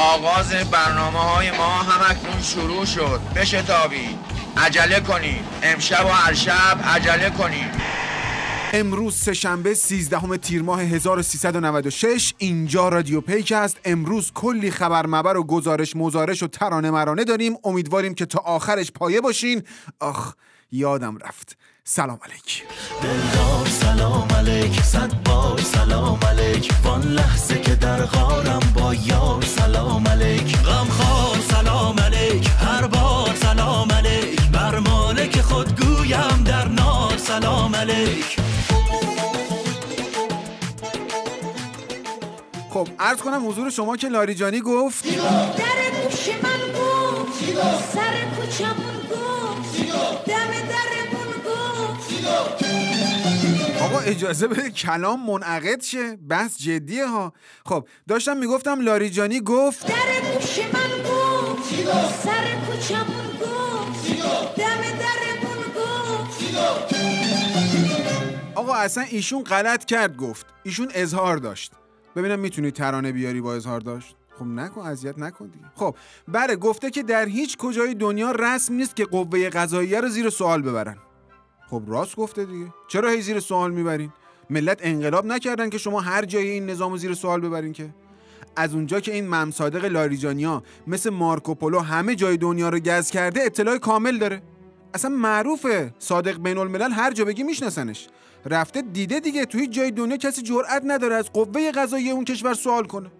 آغاز برنامه‌های ما همکنون شروع شد. بشتابید، عجله کنید، امشب و هر شب عجله کنید. امروز سه‌شنبه 13 تیر ماه 1396 اینجا رادیو پیک است. امروز کلی خبر مبر و گزارش مزارش و ترانه مرانه داریم. امیدواریم که تا آخرش پایه باشین. آخ یادم رفت، سلام علیک. دلدار سلام علیک، صد بار سلام علیک. وان لحظه که در غارم با یار سلام علیک. غمخوار سلام علیک، هر بار سلام علیک. بر مالک خود گویم در نار سلام علیک. خب عرض کنم حضور شما که لاریجانی گفت در گوش من گفت، سر کوچمون گفت، دم درمون گفت. آقا اجازه بده کلام منعقد شه، بس جدیه ها. خب داشتم میگفتم لاریجانی گفت در گوش من گفت، سر کوچمون گفت، دم درمون گفت. آقا اصلا ایشون غلط کرد، گفت ایشون اظهار داشت. ببینم میتونی ترانه بیاری با اظهار داشت؟ خب نکن، اذیت نکن دیگه. خب بله، گفته که در هیچ کجای دنیا رسم نیست که قوه قضاییه رو زیر سوال ببرن. خب راست گفته دیگه، چرا هی زیر سوال میبرین؟ ملت انقلاب نکردن که شما هر جای این نظام رو زیر سوال ببرین که؟ از اونجا که این مم صادق لاریجانیا مثل مارکوپولو همه جای دنیا رو گز کرده اطلاع کامل داره. اصلا معروفه، صادق بین الملل هر جا بگی میشناسنش. رفته دیده دیگه، توی جای دنیا کسی جرئت نداره از قوه قضاییه اون کشور سوال کنه.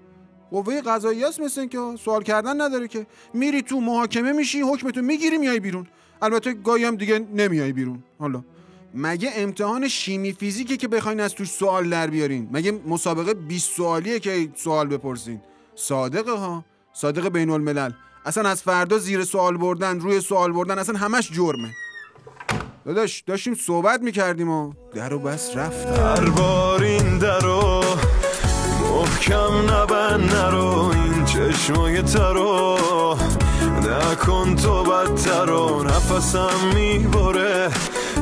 قوه قضاییه است مثل این که سوال کردن نداره که، میری تو محاکمه میشی، حکمتو میگیری میای بیرون. البته گاهی هم دیگه نمیای بیرون. حالا مگه امتحان شیمی فیزیکه که بخواین از توش سوال در بیارین؟ مگه مسابقه 20 سوالیه که سوال بپرسین؟ صادقه ها، صادق بین الملل. اصلا از فردا زیر سوال بردن، روی سوال بردن، اصلا همش جرمه. داداش داشتیم صحبت میکردیم و درو بس رفت. هر بار این درو محکم نبند، نرو این چشمای ترو نکن تو بدتر و نفسم میبره،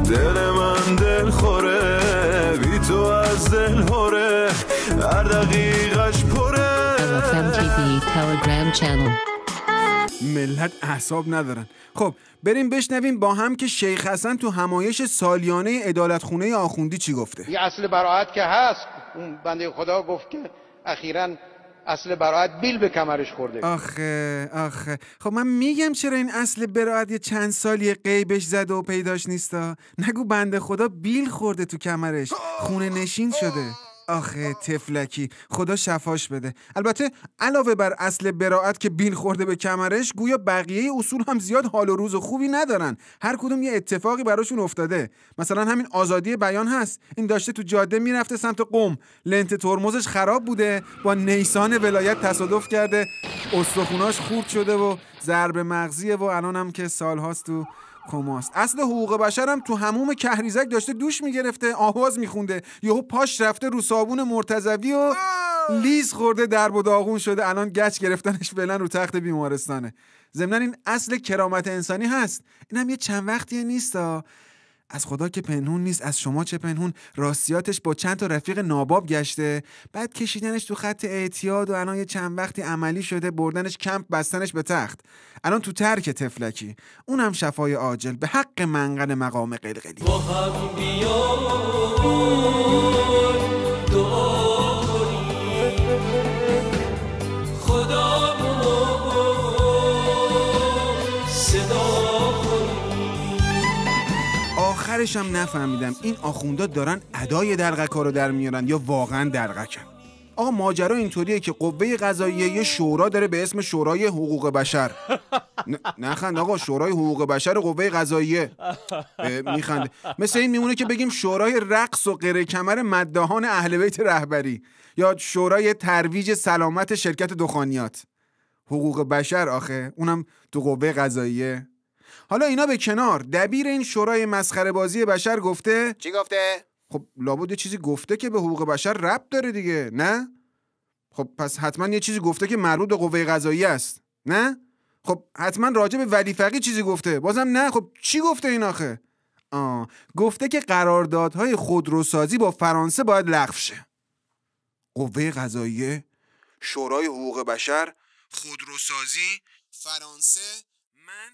دل من دل خوره، بی تو از دل هره، هر دقیقش پره. LFMTV Telegram Channel. ملت اعصاب ندارن. خب بریم بشنویم با هم که شیخ حسن تو همایش سالیانه عدالتخونه آخوندی چی گفته. یه اصل براءت که هست، اون بنده خدا گفت که اخیراً اصل براءت بیل به کمرش خورده. آخه خب من میگم چرا این اصل براءت یه چند سالی غیبش زده و پیداش نیستا. نگو بنده خدا بیل خورده تو کمرش، خونه نشین شده. آخه تفلکی، خدا شفاش بده. البته علاوه بر اصل براءت که بیل خورده به کمرش، گویا بقیه اصول هم زیاد حال و روز خوبی ندارن. هر کدوم یه اتفاقی براشون افتاده. مثلا همین آزادی بیان هست، این داشته تو جاده میرفته سمت قم، لنت ترمزش خراب بوده، با نیسان ولایت تصادف کرده، استخوناش خورد شده و ضرب مغزیه و الانم که سالهاست تو کماست. اصل حقوق بشرم تو حموم کهریزک داشته دوش میگرفته، آواز میخونده، یهو پاش رفته رو صابون مرتضوی و لیز خورده، درب و داغون شده، الان گچ گرفتنش فعلا رو تخت بیمارستانه. ضمن این اصل کرامت انسانی هست، اینم یه چند وقتیه نیستا. از خدا که پنهون نیست، از شما چه پنهون، راستیاتش با چند تا رفیق ناباب گشته، بعد کشیدنش تو خط اعتیاد و الان یه چند وقتی عملی شده، بردنش کمپ، بستنش به تخت، الان تو ترک تفلکی، اونم شفای عاجل به حق منقل مقام قلقلی. با هم بیار دعا کنیم خدا صدا کنیم. آخرشم نفهمیدم این آخوندا دارن ادای دلقکا رو در میارن یا واقعا دلقکن. آقا ماجرا اینطوریه که قوه قضاییه یه شورا داره به اسم شورای حقوق بشر. نخند آقا، شورای حقوق بشر قوه قضاییه میخنده. مثل این میمونه که بگیم شورای رقص و قره کمر مداحان اهل بیت رهبری، یا شورای ترویج سلامت شرکت دخانیات. حقوق بشر آخه، اونم تو قوه قضاییه. حالا اینا به کنار، دبیر این شورای مسخره بازی بشر گفته. چی گفته؟ خب لابد یه چیزی گفته که به حقوق بشر ربط داره دیگه، نه؟ خب پس حتما یه چیزی گفته که مربوط به قوه قضاییه است، نه؟ خب حتما راجع به ولی فقیه چیزی گفته، بازم نه. خب چی گفته این آخه؟ گفته که قراردادهای خودروسازی با فرانسه باید لغو شه. قوه قضاییه، شورای حقوق بشر، خودروسازی، فرانسه، من.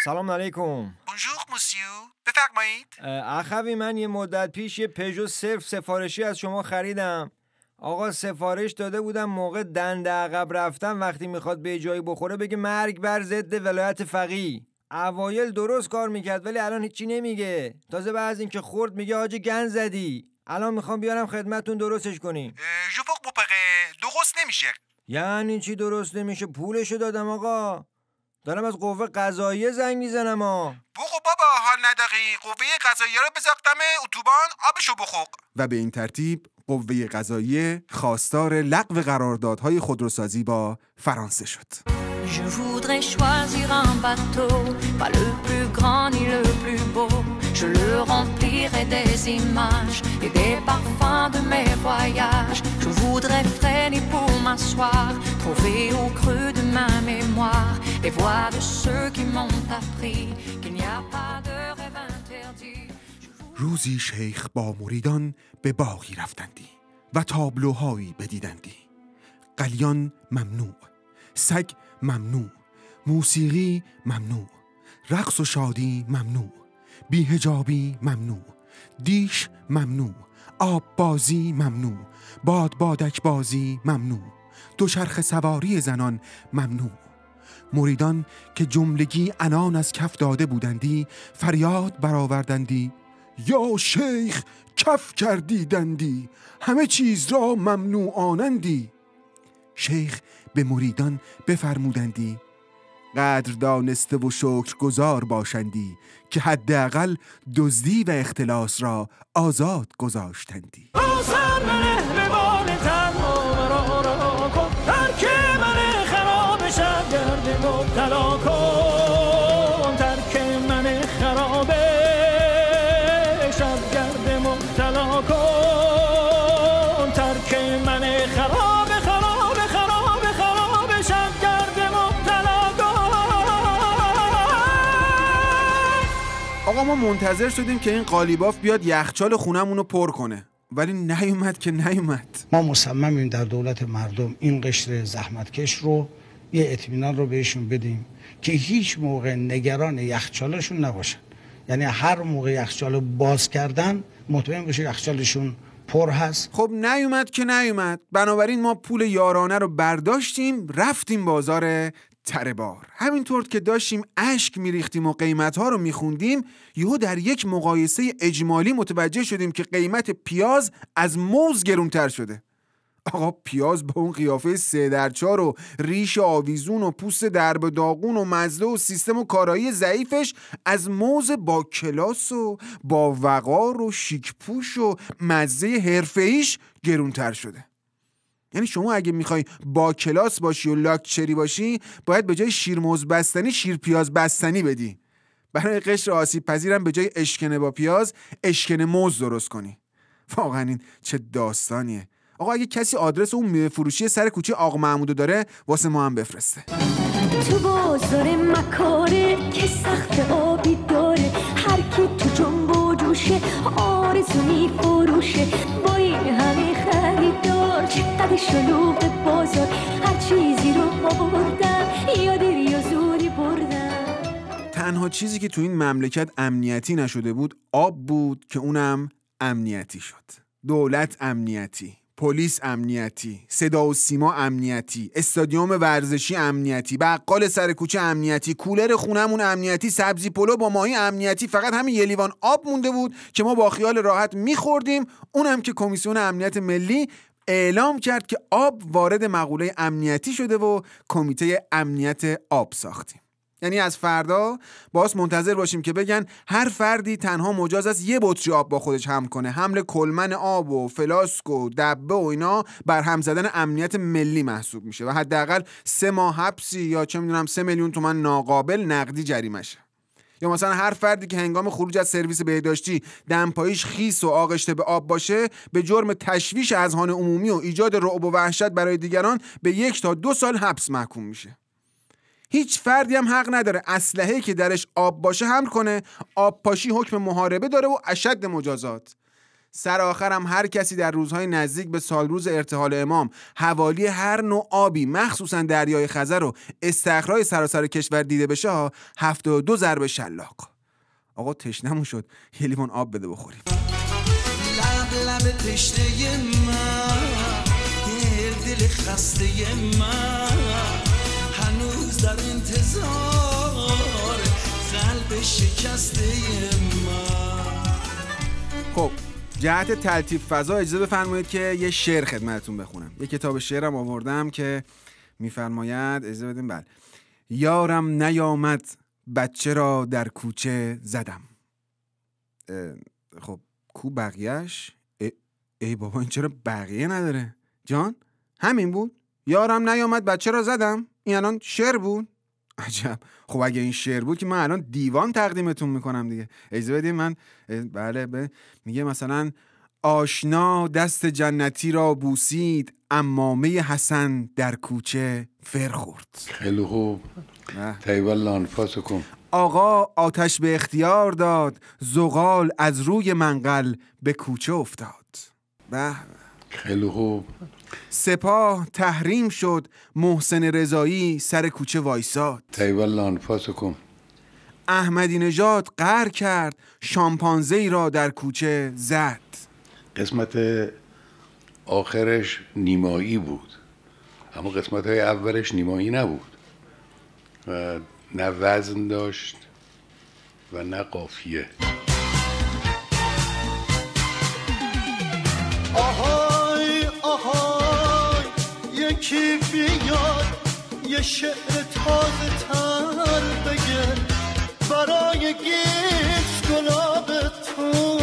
سلام علیکم. بونژور موسیو، بفرمایید. اخوی من یه مدت پیش یه پژو صرف سفارشی از شما خریدم. آقا سفارش داده بودم موقع دنده عقب رفتن وقتی میخواد به جایی بخوره بگه مرگ بر ضد ولایت فقیه. اوایل درست کار میکرد ولی الان هیچی نمیگه. تازه بعد این که خورد میگه حاج گند زدی. الان میخوام بیارم خدمتتون درستش کنیم. ژوفاق بوپقه درست نمیشه. یعنی چی درست نمیشه؟ پولشو دادم آقا. دارم از قوه قضاییه زنگ میزنم ها. بگو بابا حال نداری، قوه قضاییه رو بزاقتم اتوبان آبشو بخوق. و به این ترتیب قوه قضاییه خواستار لغو قراردادهای خودروسازی با فرانسه شد. Je voudrais choisir un bateau, pas le plus grand ni le plus beau. Je le remplirai des images et des parfums de mes voyages. Je voudrais freiner pour m'asseoir, trouver au creux de ma mémoire les voix de ceux qui m'ont appris qu'il n'y a pas de rêve interdit. روزی شیخ با مریدان به باغی رفتندی و تابلوهایی بدیدندی. قلیان ممنوع، سگ ممنوع، موسیقی ممنوع، رقص و شادی ممنوع، بی‌حجابی ممنوع، دیش ممنوع، آب بازی ممنوع، بادک بازی ممنوع، دوچرخه سواری زنان ممنوع. مریدان که جملگی عنان از کف داده بودندی فریاد برآوردندی: یا شیخ کف کردیدندی، همه چیز را ممنوع آنندی. شیخ به مریدان بفرمودندی: قدر دانسته و شکرگزار باشندی که حداقل دزدی و اختلاس را آزاد گذاشتندی. آقا ما منتظر شدیم که این قالیباف بیاد یخچال خونمون رو پر کنه، ولی نیومد که نیومد. ما مصممیم در دولت مردم این قشر زحمتکش رو یه اطمینان رو بهشون بدیم که هیچ موقع نگران یخچالشون نباشن. یعنی هر موقع یخچال باز کردن مطمئن بشه یخچالشون پر هست. خب نیومد که نیومد، بنابراین ما پول یارانه رو برداشتیم رفتیم بازار تره‌بار. همینطور که داشتیم اشک میریختیم و قیمت‌ها رو میخوندیم، یهو در یک مقایسه اجمالی متوجه شدیم که قیمت پیاز از موز گرونتر شده. آقا پیاز با اون قیافه 3x4 و ریش آویزون و پوست درب داغون و مزه و سیستم و کارایی ضعیفش از موز با کلاس و با وقار و شیک پوش و مزه حرفه‌ایش گرونتر شده. یعنی شما اگه میخوای با کلاس باشی و لاکچری باشی باید به جای شیرموز بستنی شیر پیاز بستنی بدی. برای قشر آسیب پذیرم به جای اشکنه با پیاز اشکنه موز درست کنی. واقعا این چه داستانیه. آقا اگه کسی آدرس اون میوه فروشی سر کوچه آقا محمودو داره واسه ما هم بفرسته. تو بازار مکاره که سخت آبی داره، هر کی تو جنب و جوشه آرزو میفروشه. با این همه خریدار چقدر شلوغ بازار، هر چیزی رو آوردم یا دیر یا زوری بردم. تنها چیزی که تو این مملکت امنیتی نشده بود آب بود که اونم امنیتی شد. دولت امنیتی، پلیس امنیتی، صدا و سیما امنیتی، استادیوم ورزشی امنیتی، بقال سر کوچه امنیتی، کولر خونمون امنیتی، سبزی پلو با ماهی امنیتی. فقط همین یه لیوان آب مونده بود که ما با خیال راحت میخوردیم. اونم که کمیسیون امنیت ملی اعلام کرد که آب وارد مقوله امنیتی شده و کمیته امنیت آب ساختیم. یعنی از فردا باز منتظر باشیم که بگن هر فردی تنها مجاز است یه بطری آب با خودش هم کنه. حمل کلمن آب و فلاسک و دبه و اینا بر هم زدن امنیت ملی محسوب میشه و حداقل 3 ماه حبسی یا چه میدونم 3 میلیون تومان ناقابل نقدی جریمه شه. یا مثلا هر فردی که هنگام خروج از سرویس بهداشتی دمپاییش خیس و آغشته به آب باشه به جرم تشویش اذهان عمومی و ایجاد رعب و وحشت برای دیگران به 1 تا 2 سال حبس محکوم میشه. هیچ فردی هم حق نداره اسلحه‌ای که درش آب باشه حمل کنه. آب پاشی حکم محاربه داره و اشد مجازات. سر آخرم هر کسی در روزهای نزدیک به سالروز ارتحال امام حوالی هر نوع آبی مخصوصا دریای خزر و استخرهای سراسر کشور دیده بشه 72 ضرب شلاق. آقا تشنمون شد، یه لیوان آب بده بخوریم. لب تشنه من، دل خسته من، هنوز در انتظار قلب شکسته من. خب جهت تلطیف فضا اجازه بفرمایید که یه شعر خدمتتون بخونم. یه کتاب شعرم آوردم که میفرماید، اجازه بدیم. بله. یارم نیامد بچه را در کوچه زدم. خب کو بقیهش؟ ای بابا این چرا بقیه نداره؟ جان همین بود؟ یارم نیامد بچه را زدم؟ این الان شعر بود؟ عجب. خب اگه این شعر بود که من الان دیوان تقدیمتون میکنم دیگه. اجازه بدیم من بله میگه مثلا آشنا دست جنتی را بوسید، عمامه حسن در کوچه فر خورد. خیلی خوب. طیب انفاسکم. آقا آتش به اختیار داد، زغال از روی منقل به کوچه افتاد. به خیلی خوب. سپاه تحریم شد، محسن رضایی سر کوچه وایساد. طیب انفاسکم. احمدی نژاد قهر کرد، شامپانزه را در کوچه زد. قسمت آخرش نیمایی بود، اما قسمت های اولش نیمایی نبود و نه وزن داشت و نه قافیه. آهای آهای یکی بیاد یه شعر تازه تر بگه برای گیج گلابتون،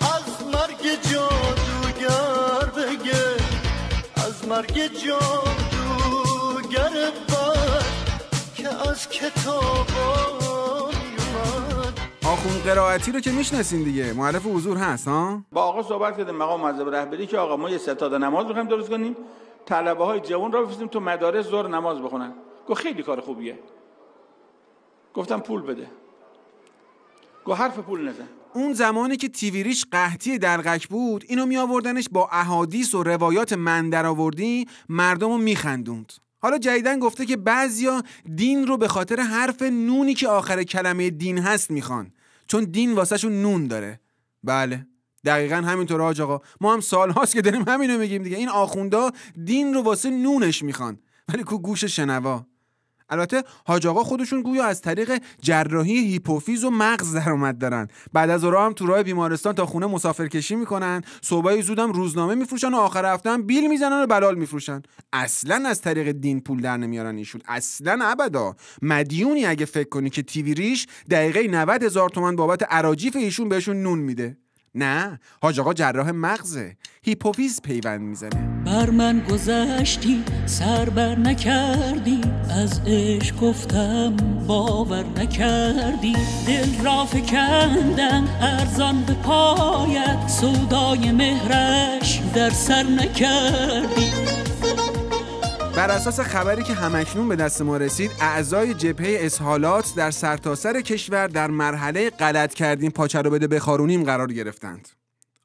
از مرگ جادوگر بگه، از مرگ جادوگر بر که از کتابان اومد. آخوند قرائتی رو که میشناسین دیگه، معرف حضور هست ها؟ با آقا صحبت کردیم مقام معظم رهبری که آقا ما یه ستاد نماز می‌خوایم درست کنیم، طلبه های جوان را بفرستیم تو مدارس ظهر نماز بخونن. گفت خیلی کار خوبیه. گفتم پول بده. گفت حرف پول نزن. اون زمانی که تیویریش قحطی دلقک بود، اینو می آوردنش با احادیث و روایات من در آوردی مردمو میخندوند. حالا جدیدن گفته که بعضیا دین رو به خاطر حرف نونی که آخر کلمه دین هست میخوان، چون دین واسهشون نون داره. بله دقیقاً همینطور حاج آقا، ما هم سال هاست که داریم همینو میگیم دیگه. این آخوندا دین رو واسه نونش میخوان، ولی کو گوش شنوا. البته حاج آقا خودشون گویا از طریق جراحی هیپوفیز و مغز درآمد دارن. بعد از اون هم تو راه بیمارستان تا خونه مسافرکشی میکنن، صبحای زودم روزنامه میفروشن و آخر هفته هم بیل میزنن و بلال میفروشن. اصلا از طریق دین پول در نمیارن ایشون، اصلا ابدا. مدیونی اگه فکر کنی که تیوی ریش دقیقه 90,000 تومان بابت اراجیف ایشون بهشون نون میده. نه، حاج آقا جراح مغزه، هیپوفیز پیوند میزنه. بر من گذشتی سر بر نکردی، از عشق گفتم باور نکردی، دل را فکندم ارزان به پایت، سودای مهرش در سر نکردی. بر اساس خبری که همکنون به دست ما رسید، اعضای جبهه اسهالات در سرتاسر کشور در مرحله غلط کردیم پاچه رو بده بخارونیم قرار گرفتند.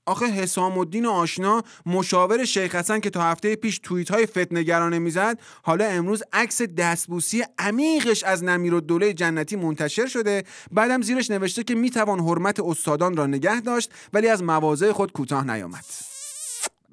آخه حسام الدین آشنا مشاور شیخ حسن که تا هفته پیش توییت‌های فتنه‌گرانه میزد، حالا امروز عکس دستبوسی عمیقش از نمیرالدوله جنتی منتشر شده. بعدم زیرش نوشته که میتوان حرمت استادان را نگه داشت ولی از مواضع خود کوتاه نیامد.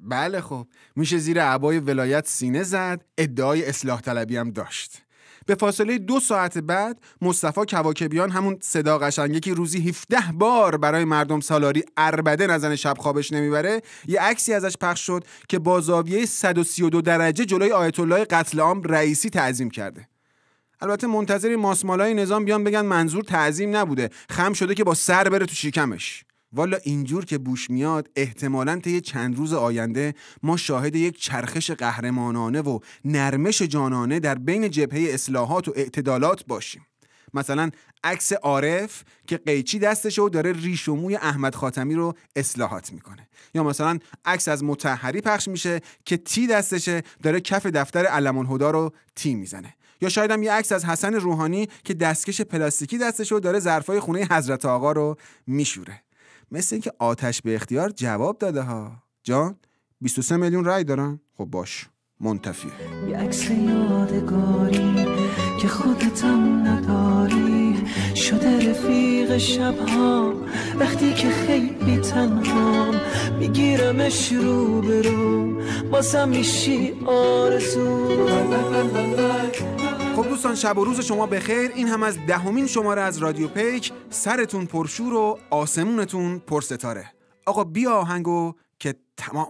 بله خب میشه زیر عبای ولایت سینه زد، ادعای اصلاح طلبی هم داشت. به فاصله 2 ساعت بعد مصطفی کواکبیان، همون صدا قشنگه که روزی 17 بار برای مردم سالاری عربده نزن شب خوابش نمیبره، یه عکسی ازش پخش شد که با زاویه 132 درجه جلوی آیت الله قتل عام رئیسی تعظیم کرده. البته منتظری ماسمالای نظام بیان بگن منظور تعظیم نبوده، خم شده که با سر بره تو شکمش. والا اینجور که بوش میاد احتمالاً طی چند روز آینده ما شاهد یک چرخش قهرمانانه و نرمش جانانه در بین جبهه اصلاحات و اعتدالات باشیم. مثلا عکس عارف که قیچی دستشه و داره ریش و موی احمد خاتمی رو اصلاحات میکنه، یا مثلا عکس از مطهری پخش میشه که تی دستشه داره کف دفتر علم الهدی رو تی میزنه، یا شاید هم یه عکس از حسن روحانی که دستکش پلاستیکی دستشه و داره ظرفای خونه حضرت آقا رو میشوره. مثل اینکه آتش به اختیار جواب داده ها. جان 23 میلیون رای دارن؟ خب باش، منتفیه. یه عکس یادگاری که خودتم نداری، شده رفیق شبها وقتی که خیلی تنهام، میگیرمش رو به رو بازم میشی آرزو. خب دوستان شب و روز شما بخیر. این هم از 10مین شماره از رادیو پیک. سرتون پرشور و آسمونتون پرستاره. آقا بیا آهنگو که تمام.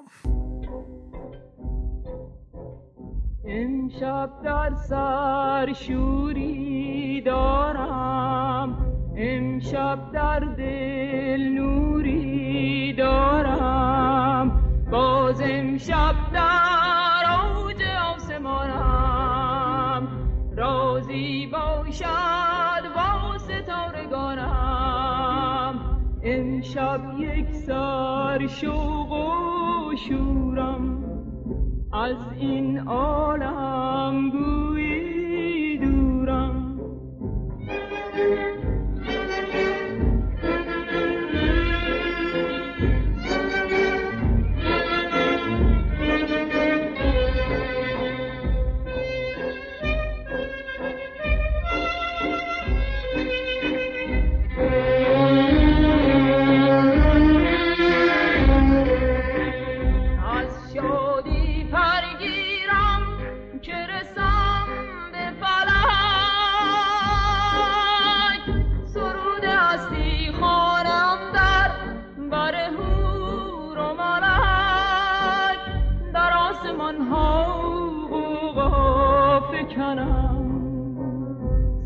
امشب در سر شوری دارم، امشب در دل نوری دارم، باز امشب در اوج آسمانم، رازی باشد با ستارگانم. امشب یک سر شوق و شورم، از این عالم گویی دورم.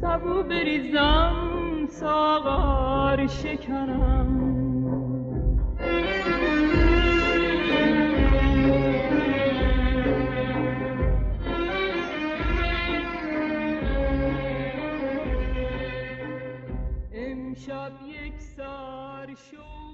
سبو بریزم ساغر شکنم. امشب یک سر شو